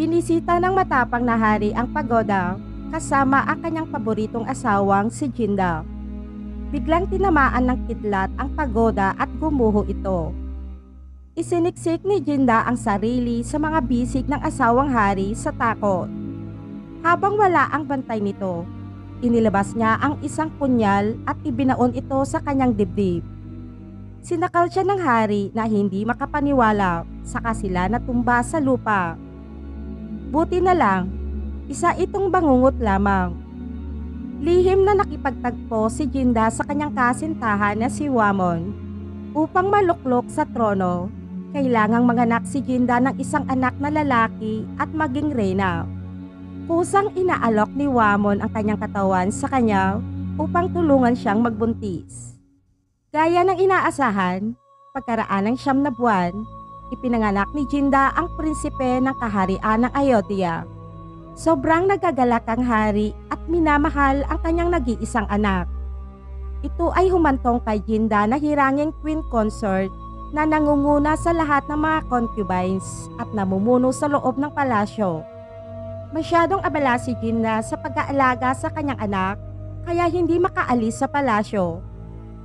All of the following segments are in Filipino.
Binisita ng matapang na hari ang pagoda kasama ang kanyang paboritong asawang si Jinda. Biglang tinamaan ng kidlat ang pagoda at gumuho ito. Isiniksik ni Jinda ang sarili sa mga bisig ng asawang hari sa takot. Habang wala ang bantay nito, inilabas niya ang isang punyal at ibinaon ito sa kanyang dibdib. Sinakal siya ng hari na hindi makapaniwala, saka sila natumba sa lupa. Buti na lang, isa itong bangungot lamang. Lihim na nakipagtagpo si Jinda sa kanyang kasintahan na si Wamon. Upang maluklok sa trono, kailangang manganak si Jinda ng isang anak na lalaki at maging reyna. Kusang inaalok ni Wamon ang kanyang katawan sa kanya upang tulungan siyang magbuntis. Gaya ng inaasahan, pagkaraan ng 9 na buwan, ipinanganak ni Jinda ang prinsipe ng kaharian ng Ayodhya. Sobrang nagagalak ang hari at minamahal ang kanyang nag-iisang anak. Ito ay humantong kay Jinda na hiranging queen consort na nangunguna sa lahat ng mga concubines at namumuno sa loob ng palasyo. Masyadong abala si Jinda sa pag-aalaga sa kanyang anak kaya hindi makaalis sa palasyo.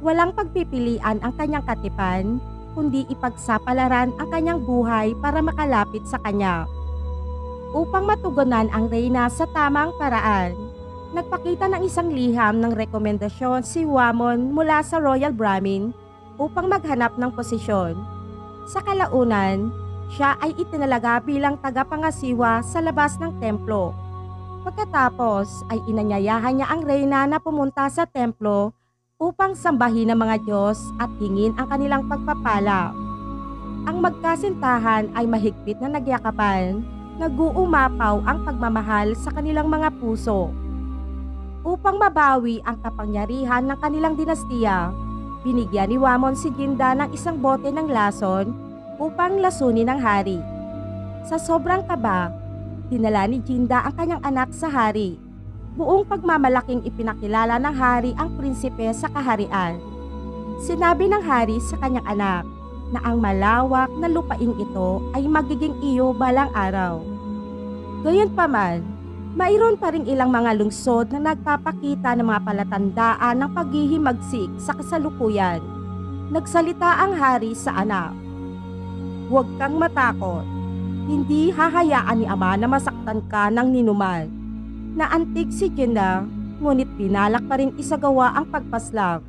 Walang pagpipilian ang kanyang katipan, kundi ipagsapalaran ang kanyang buhay para makalapit sa kanya. Upang matugunan ang reyna sa tamang paraan, nagpakita ng isang liham ng rekomendasyon si Wamon mula sa Royal Brahmin upang maghanap ng posisyon. Sa kalaunan, siya ay itinalaga bilang tagapangasiwa sa labas ng templo. Pagkatapos ay inanyayahan niya ang reyna na pumunta sa templo upang sambahin ang mga Diyos at hingin ang kanilang pagpapala. Ang magkasintahan ay mahigpit na nagyakapan, nag-uumapaw ang pagmamahal sa kanilang mga puso. Upang mabawi ang kapangyarihan ng kanilang dinastiya, binigyan ni Wamon si Jinda ng isang bote ng lason upang lasunin ang hari. Sa sobrang kaba, dinala ni Jinda ang kanyang anak sa hari. Buong pagmamalaking ipinakilala ng hari ang prinsipe sa kaharian. Sinabi ng hari sa kanyang anak na ang malawak na lupaing ito ay magiging iyo balang araw. Gayunpaman, mayroon pa ring ilang mga lungsod na nagpapakita ng mga palatandaan ng paghihimagsik sa kasalukuyan. Nagsalita ang hari sa anak. Huwag kang matakot. Hindi hahayaan ni ama na masaktan ka ng ninuman. Naantig si Jinda, ngunit pinalak pa rin isagawa ang pagpaslak.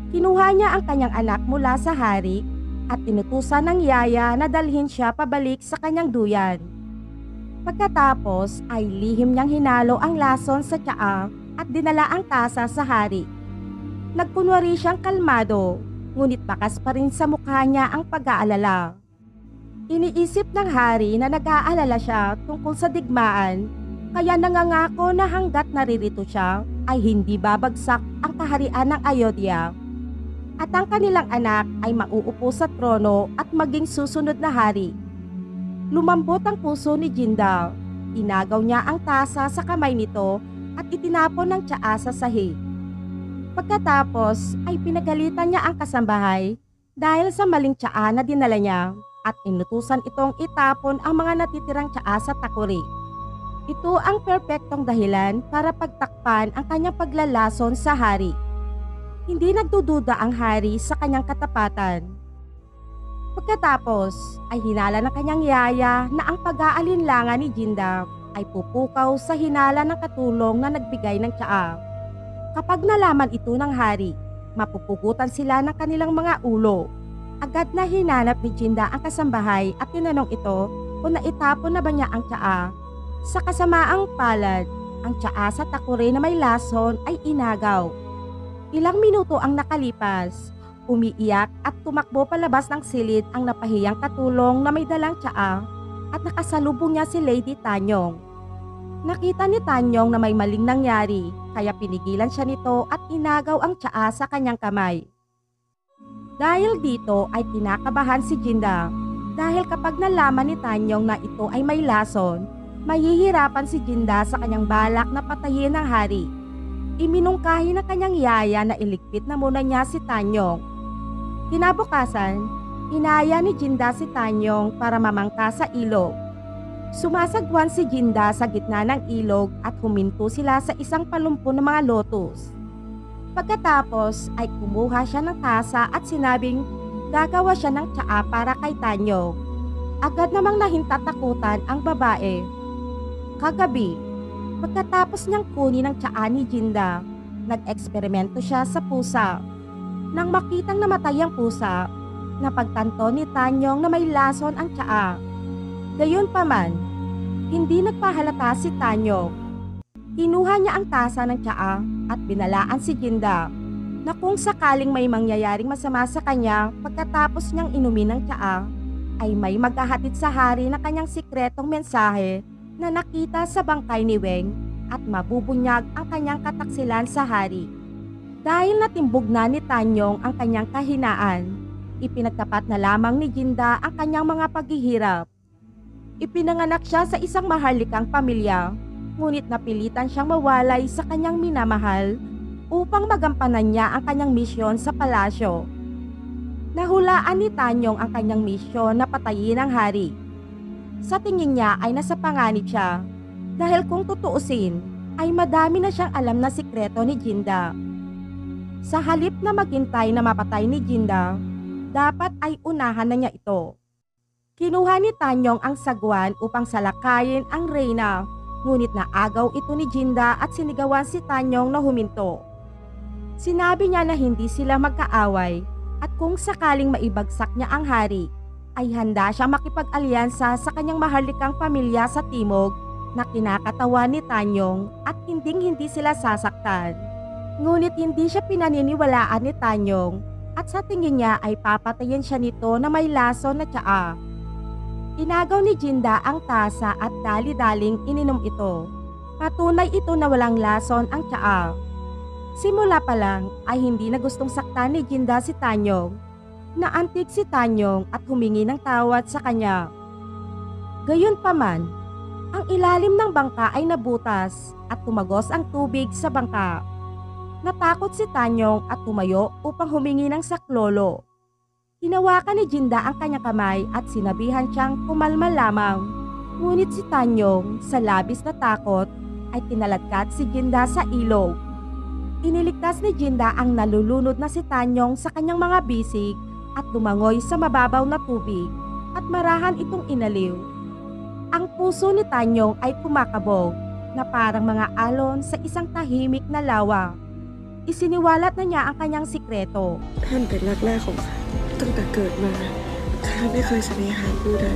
Kinuha niya ang kanyang anak mula sa hari at inutusan ng yaya na dalhin siya pabalik sa kanyang duyan. Pagkatapos ay lihim niyang hinalo ang lason sa tsaa at dinala ang tasa sa hari. Nagkunwari siyang kalmado, ngunit bakas pa rin sa mukha niya ang pag-aalala. Iniisip ng hari na nag-aalala siya tungkol sa digmaan, kaya nangangako na hanggat naririto siya ay hindi babagsak ang kaharian ng Ayodhya. At ang kanilang anak ay mauupo sa trono at maging susunod na hari. Lumambot ang puso ni Jinda. Inagaw niya ang tasa sa kamay nito at itinapon ng tsaa sa sahig. Pagkatapos ay pinagalitan niya ang kasambahay dahil sa maling tsaa na dinala niya at inutusan itong itapon ang mga natitirang tsaa sa takuri. Ito ang perpektong dahilan para pagtakpan ang kanyang paglalason sa hari. Hindi nagdududa ang hari sa kanyang katapatan. Pagkatapos ay hinala ng kanyang yaya na ang pag-aalinlangan ni Jinda ay pupukaw sa hinala ng katulong na nagbigay ng tsaa. Kapag nalaman ito ng hari, mapupugutan sila ng kanilang mga ulo. Agad na hinanap ni Jinda ang kasambahay at tinanong ito kung naitapon na ba niya ang tsaa. Sa kasamaang palad, ang tsaa sa takuri na may lason ay inagaw. Ilang minuto ang nakalipas, umiiyak at tumakbo palabas ng silid ang napahiyang katulong na may dalang tsaa at nakasalubong niya si Lady Tanyong. Nakita ni Tanyong na may maling nangyari, kaya pinigilan siya nito at inagaw ang tsaa sa kanyang kamay. Dahil dito ay kinakabahan si Jinda dahil kapag nalaman ni Tanyong na ito ay may lason, mahihirapan si Jinda sa kanyang balak na patayin ng hari. Iminungkahi ng kanyang yaya na iligpit na muna niya si Tanyong. Kinabukasan, inaya ni Jinda si Tanyong para mamangka sa ilog. Sumasagwan si Jinda sa gitna ng ilog at huminto sila sa isang palumpo ng mga lotus. Pagkatapos ay kumuha siya ng tasa at sinabing gagawa siya ng tsaa para kay Tanyong. Agad namang nahintatakutan ang babae. Kagabi, pagkatapos niyang kunin ang tsaa ni Jinda, nag-eksperimento siya sa pusa. Nang makitang namatay ang pusa, napagtanto ni Tanyong na may lason ang tsaa. Gayunpaman, hindi nagpahalata si Tanyong. Kinuha niya ang tasa ng tsaa at binalaan si Jinda na kung sakaling may mangyayaring masama sa kanya pagkatapos niyang inumin ng tsaa, ay may maghahatid sa hari na kanyang sikretong mensahe na nakita sa bangkay ni Weng at mabubunyag ang kanyang kataksilan sa hari. Dahil natimbog na ni Tanyong ang kanyang kahinaan, ipinagtapat na lamang ni Jinda ang kanyang mga paghihirap. Ipinanganak siya sa isang maharlikang pamilya, ngunit napilitan siyang mawalay sa kanyang minamahal upang magampanan niya ang kanyang misyon sa palasyo. Nahulaan ni Tanyong ang kanyang misyon na patayin ang hari. Sa tingin niya ay nasa panganib siya, dahil kung tutuusin ay madami na siyang alam na sikreto ni Jinda. Sa halip na maghintay na mapatay ni Jinda, dapat ay unahan na niya ito. Kinuha ni Tanyong ang sagwan upang salakayin ang reyna, ngunit naagaw ito ni Jinda at sinigawan si Tanyong na huminto. Sinabi niya na hindi sila magkaaway at kung sakaling maibagsak niya ang hari, ay handa siya makipag-alyansa sa kanyang maharlikang pamilya sa timog na kinakatawan ni Tanyong at hinding-hindi sila sasaktan. Ngunit hindi siya pinaniniwalaan ni Tanyong at sa tingin niya ay papatayin siya nito na may lason na tsaa. Inagaw ni Jinda ang tasa at dali-daling ininom ito. Patunay ito na walang lason ang tsaa. Simula pa lang ay hindi na gustong saktan ni Jinda si Tanyong. Naantig si Tanyong at humingi ng tawad sa kanya. Gayunpaman, ang ilalim ng bangka ay nabutas at tumagos ang tubig sa bangka. Natakot si Tanyong at tumayo upang humingi ng saklolo. Hinawakan ni Jinda ang kanyang kamay at sinabihan siyang kumalma lamang. Ngunit si Tanyong, sa labis na takot, ay tinaladkad si Jinda sa ilog. Iniligtas ni Jinda ang nalulunod na si Tanyong sa kanyang mga bisig at lumangoy sa mababaw na tubig at marahan itong inaliw. Ang puso ni Tanyong ay kumakabog na parang mga alon sa isang tahimik na lawa. Isiniwalat na niya ang kanyang sikreto. ท่านเป็นรักแรกของข้าตั้งแต่เกิดมาข้าไม่เคยเสน่หาผู้ใด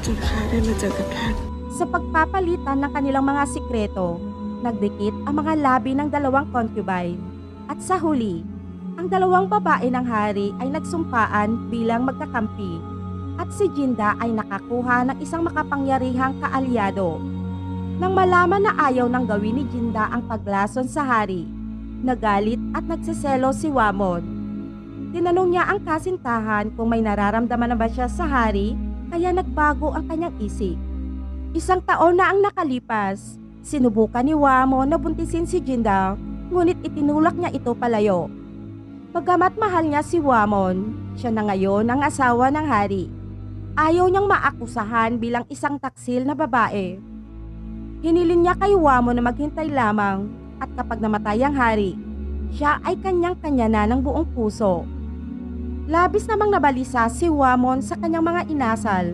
จนข้าได้มาเจอกับท่าน Sa pagpapalitan ng kanilang mga sikreto, nagdikit ang mga labi ng dalawang concubine. At sa huli, ang dalawang babae ng hari ay nagsumpaan bilang magkakampi. At si Jinda ay nakakuha ng isang makapangyarihang kaalyado. Nang malaman na ayaw nang gawin ni Jinda ang paglason sa hari, nagalit at nagsiselo si Wamon. Tinanong niya ang kasintahan kung may nararamdaman na ba siya sa hari, kaya nagbago ang kanyang isip. Isang taon na ang nakalipas, sinubukan ni Wamon na buntisin si Jinda, ngunit itinulak niya ito palayo. Bagamat mahal niya si Wamon, siya na ngayon ang asawa ng hari. Ayaw niyang maakusahan bilang isang taksil na babae. Hiniling niya kay Wamon na maghintay lamang at kapag namatay ang hari, siya ay kanyang-kanya na ng buong puso. Labis namang nabalisa si Wamon sa kanyang mga inasal.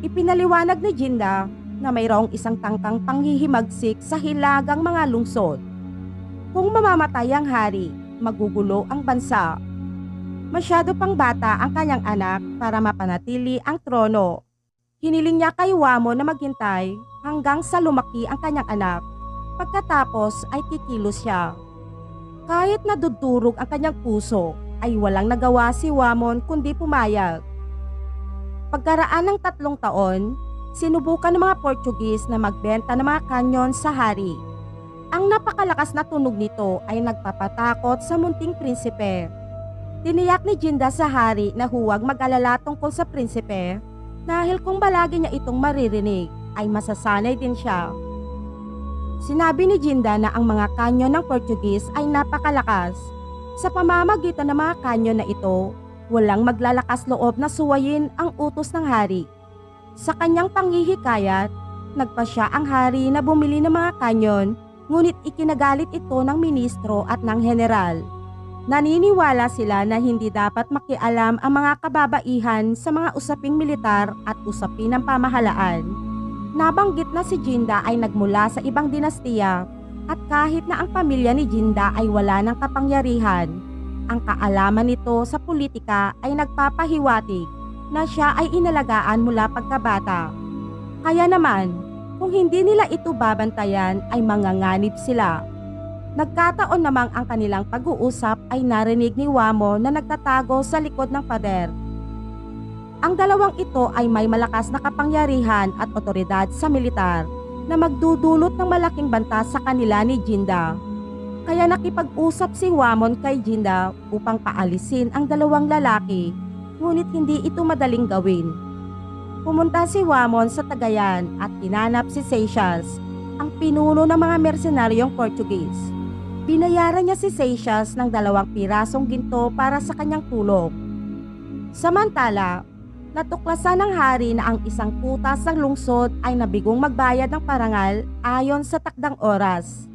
Ipinaliwanag ni Jinda na mayroong isang tangkang panghihimagsik sa hilagang mga lungsod. Kung mamamatay ang hari, magugulo ang bansa. Masyado pang bata ang kanyang anak para mapanatili ang trono. Hiniling niya kay Wamon na maghintay hanggang sa lumaki ang kanyang anak. Pagkatapos ay kikilos siya. Kahit nadudurog ang kanyang puso, ay walang nagawa si Wamon kundi pumayag. Pagkaraan ng 3 taon, sinubukan ng mga Portuguese na magbenta ng mga kanyon sa hari. Ang napakalakas na tunog nito ay nagpapatakot sa munting prinsipe. Tiniyak ni Jinda sa hari na huwag mag-alala tungkol sa prinsipe dahil kung balagi niya itong maririnig ay masasanay din siya. Sinabi ni Jinda na ang mga kanyon ng Portuguese ay napakalakas. Sa pamamagitan ng mga kanyon na ito, walang maglalakas loob na suwayin ang utos ng hari. Sa kanyang panghihikayat, nagpasya ang hari na bumili ng mga kanyon, ngunit ikinagalit ito ng ministro at ng general. Naniniwala sila na hindi dapat makialam ang mga kababaihan sa mga usaping militar at usapin ng pamahalaan. Nabanggit na si Jinda ay nagmula sa ibang dinastiya at kahit na ang pamilya ni Jinda ay wala ng kapangyarihan, ang kaalaman nito sa politika ay nagpapahiwatig na siya ay inalagaan mula pagkabata. Kaya naman, kung hindi nila ito babantayan ay manganganib sila. Nagkataon namang ang kanilang pag-uusap ay narinig ni Wamo na nagtatago sa likod ng pader. Ang dalawang ito ay may malakas na kapangyarihan at otoridad sa militar na magdudulot ng malaking banta sa kanila ni Jinda. Kaya nakipag-usap si Wamon kay Jinda upang paalisin ang dalawang lalaki, ngunit hindi ito madaling gawin. Pumunta si Wamon sa Tagayan at hinanap si Seixas, ang pinuno ng mga mersenaryong Portuguese. Binayaran niya si Seixas ng 2 pirasong ginto para sa kanyang tulong. Samantala, natuklasan ng hari na ang isang putas ng lungsod ay nabigong magbayad ng parangal ayon sa takdang oras.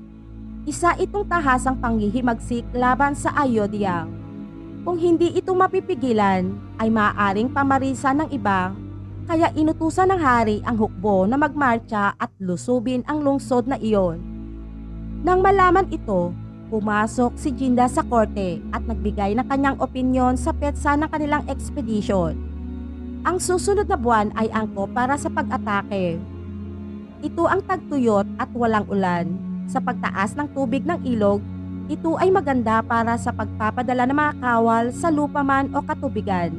Isa itong tahasang panghihimagsik laban sa Ayodhya. Kung hindi ito mapipigilan, ay maaaring pamarisan ng iba, kaya inutusan ng hari ang hukbo na magmarcha at lusubin ang lungsod na iyon. Nang malaman ito, pumasok si Jinda sa korte at nagbigay ng kanyang opinyon sa petsa ng kanilang ekspedisyon. Ang susunod na buwan ay angkop para sa pag-atake. Ito ang tagtuyot at walang ulan. Sa pagtaas ng tubig ng ilog, ito ay maganda para sa pagpapadala ng mga kawal sa lupa man o katubigan.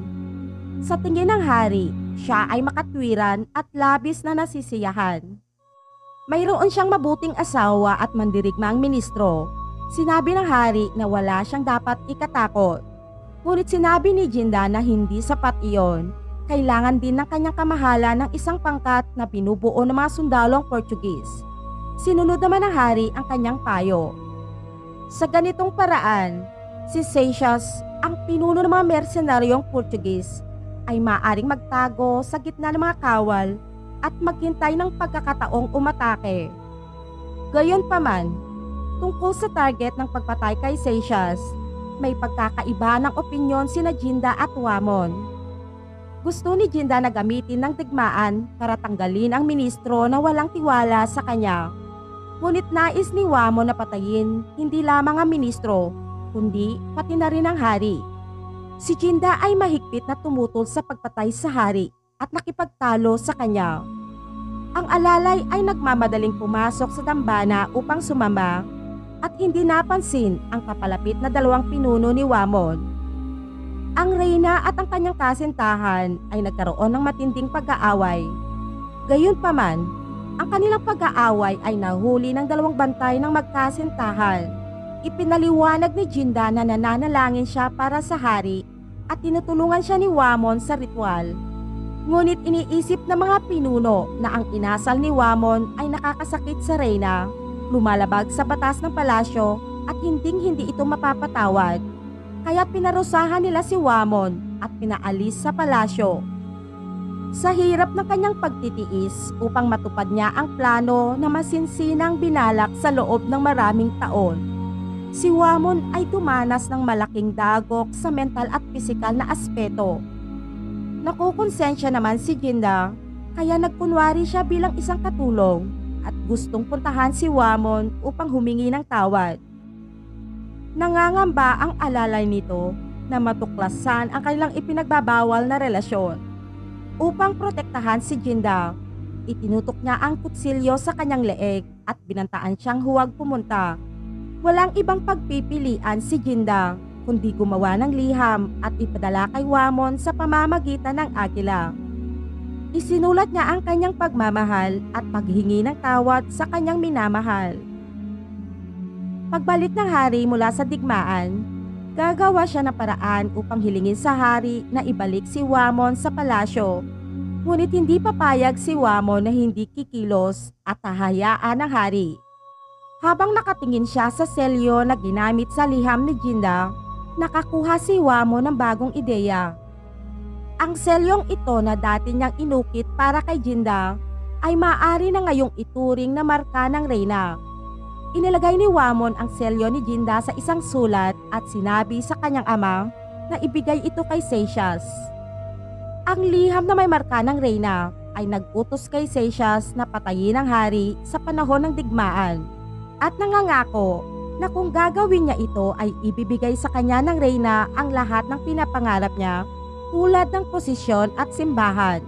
Sa tingin ng hari, siya ay makatwiran at labis na nasisiyahan. Mayroon siyang mabuting asawa at mandirigmang ministro. Sinabi ng hari na wala siyang dapat ikatakot. Ngunit sinabi ni Jinda na hindi sapat iyon. Kailangan din ng kanyang kamahalan ng isang pangkat na binubuo ng mga sundalong Portuguese. Sinunod naman ng hari ang kanyang payo. Sa ganitong paraan, si Seixas, ang pinuno ng mga mersenaryong Portuguese, ay maaaring magtago sa gitna ng mga kawal at maghintay ng pagkakataong umatake. Gayunpaman, tungkol sa target ng pagpatay kay Seixas, may pagkakaiba ng opinyon sina Jinda at Wamon. Gusto ni Jinda na gamitin ng digmaan para tanggalin ang ministro na walang tiwala sa kanya. Ngunit nais ni Wamon na patayin hindi lamang ang ministro, kundi pati na rin ang hari. Si Jinda ay mahigpit na tumutol sa pagpatay sa hari at nakipagtalo sa kanya. Ang alalay ay nagmamadaling pumasok sa dambana upang sumama at hindi napansin ang papalapit na 2 pinuno ni Wamon. Ang reyna at ang kanyang kasintahan ay nagkaroon ng matinding pag-aaway. Gayunpaman, ang kanilang pag-aaway ay nahuli ng 2 bantay ng magkasintahan. Ipinaliwanag ni Jinda na nananalangin siya para sa hari at tinutulungan siya ni Wamon sa ritual. Ngunit iniisip ng mga pinuno na ang inasal ni Wamon ay nakakasakit sa reyna, lumalabag sa batas ng palasyo at hindi ito mapapatawad. Kaya pinarusahan nila si Wamon at pinaalis sa palasyo. Sa hirap ng kanyang pagtitiis upang matupad niya ang plano na masinsinang binalak sa loob ng maraming taon, si Wamon ay dumanas ng malaking dagok sa mental at pisikal na aspeto. Nakukonsensya naman si Jinda, kaya nagkunwari siya bilang isang katulong at gustong puntahan si Wamon upang humingi ng tawad. Nangangamba ang alalay nito na matuklasan ang kanilang ipinagbabawal na relasyon. Upang protektahan si Jinda, itinutok niya ang kutsilyo sa kanyang leeg at binantaan siyang huwag pumunta. Walang ibang pagpipilian si Jinda kundi gumawa ng liham at ipadala kay Wamon sa pamamagitan ng agila. Isinulat niya ang kanyang pagmamahal at paghingi ng tawad sa kanyang minamahal. Pagbalik ng hari mula sa digmaan, gagawa siya ng paraan upang hilingin sa hari na ibalik si Wamon sa palasyo. Ngunit hindi papayag si Wamon na hindi kikilos at hahayaan ng hari. Habang nakatingin siya sa selyo na ginamit sa liham ni Jinda, nakakuha si Wamon ng bagong ideya. Ang selyong ito na dati niyang inukit para kay Jinda ay maaari na ngayong ituring na marka ng reyna. Inilagay ni Wamon ang selyo ni Jinda sa isang sulat at sinabi sa kanyang ama na ibigay ito kay Seixas. Ang liham na may marka ng reyna ay nag-utos kay Seixas na patayin ang hari sa panahon ng digmaan at nangangako na kung gagawin niya ito ay ibibigay sa kanya ng reyna ang lahat ng pinapangarap niya tulad ng posisyon at simbahan.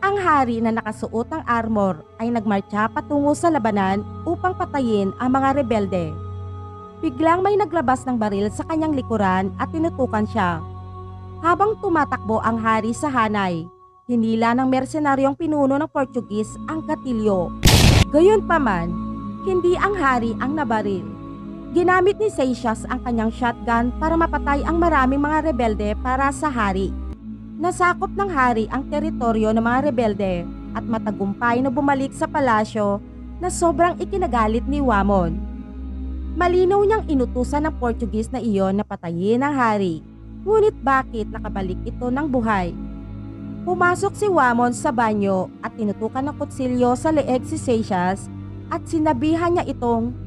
Ang hari na nakasuot ng armor ay nagmarcha patungo sa labanan upang patayin ang mga rebelde. Biglang may naglabas ng baril sa kanyang likuran at tinutukan siya. Habang tumatakbo ang hari sa hanay, hinila ng mersenaryong pinuno ng Portugis ang gatilyo. Gayunpaman, hindi ang hari ang nabaril. Ginamit ni Seixas ang kanyang shotgun para mapatay ang maraming mga rebelde para sa hari. Nasakop ng hari ang teritoryo ng mga rebelde at matagumpay na bumalik sa palasyo na sobrang ikinagalit ni Wamon. Malinaw niyang inutusan ng Portugis na iyon na patayin ang hari. Ngunit bakit nakabalik ito ng buhay? Pumasok si Wamon sa banyo at tinutukan ng kutsilyo sa leeg si Seixas at sinabihan niya itong,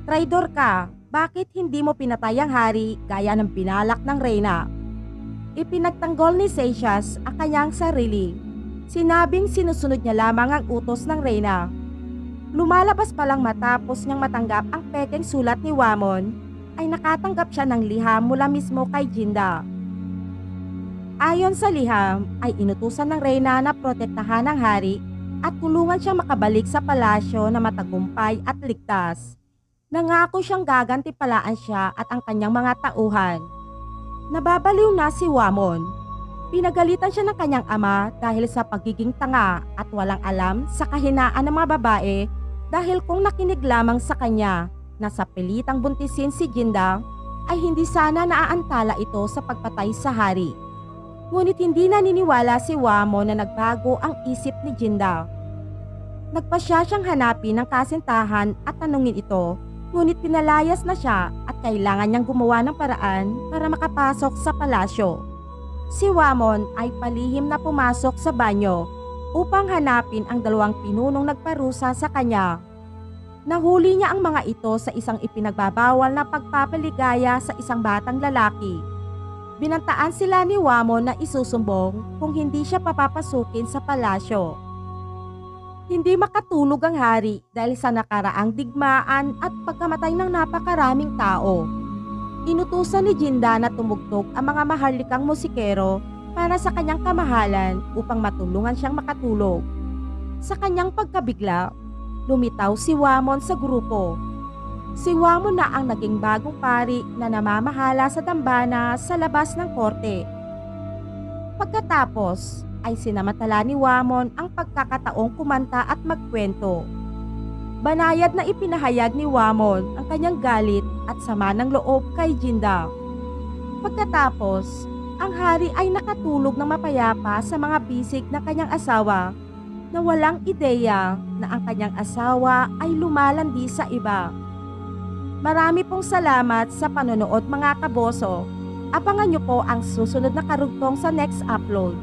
"Traidor ka, bakit hindi mo pinatay ang hari gaya ng pinalak ng reyna?" Ipinagtanggol ni Seixas ang kanyang sarili. Sinabing sinusunod niya lamang ang utos ng reyna. Lumalabas pa lang matapos niyang matanggap ang pekeng sulat ni Wamon, ay nakatanggap siya ng liham mula mismo kay Jinda. Ayon sa liham, ay inutusan ng reyna na protektahan ang hari at tulungan siyang makabalik sa palasyo na matagumpay at ligtas. Nangako siyang gagantipalaan siya at ang kanyang mga tauhan. Nababaliw na si Wamon. Pinagalitan siya ng kanyang ama dahil sa pagiging tanga at walang alam sa kahinaan ng mga babae dahil kung nakinig lamang sa kanya na sa pilitang buntisin si Jinda ay hindi sana naaantala ito sa pagpatay sa hari. Ngunit hindi naniniwala si Wamon na nagbago ang isip ni Jinda. Nagpasya siyang hanapin ng kasintahan at tanungin ito, ngunit pinalayas na siya at kailangan niyang gumawa ng paraan para makapasok sa palasyo. Si Wamon ay palihim na pumasok sa banyo upang hanapin ang dalawang pinunong nagparusa sa kanya. Nahuli niya ang mga ito sa isang ipinagbabawal na pagpapaligaya sa isang batang lalaki. Binantaan sila ni Wamon na isusumbong kung hindi siya papapasukin sa palasyo. Hindi makatulog ang hari dahil sa nakaraang digmaan at pagkamatay ng napakaraming tao. Inutusan ni Jinda na tumugtog ang mga maharlikang musikero para sa kanyang kamahalan upang matulungan siyang makatulog. Sa kanyang pagkabigla, lumitaw si Wamon sa grupo. Si Wamon na ang naging bagong pari na namamahala sa dambana sa labas ng korte. Pagkatapos, ay sinamantala ni Wamon ang pagkakataong kumanta at magkwento. Banayad na ipinahayag ni Wamon ang kanyang galit at sama ng loob kay Jinda. Pagkatapos, ang hari ay nakatulog ng mapayapa sa mga bisig ng kanyang asawa na walang ideya na ang kanyang asawa ay lumalandi sa iba. Marami pong salamat sa panonood mga kaboso. Abangan niyo po ang susunod na karugtong sa next upload.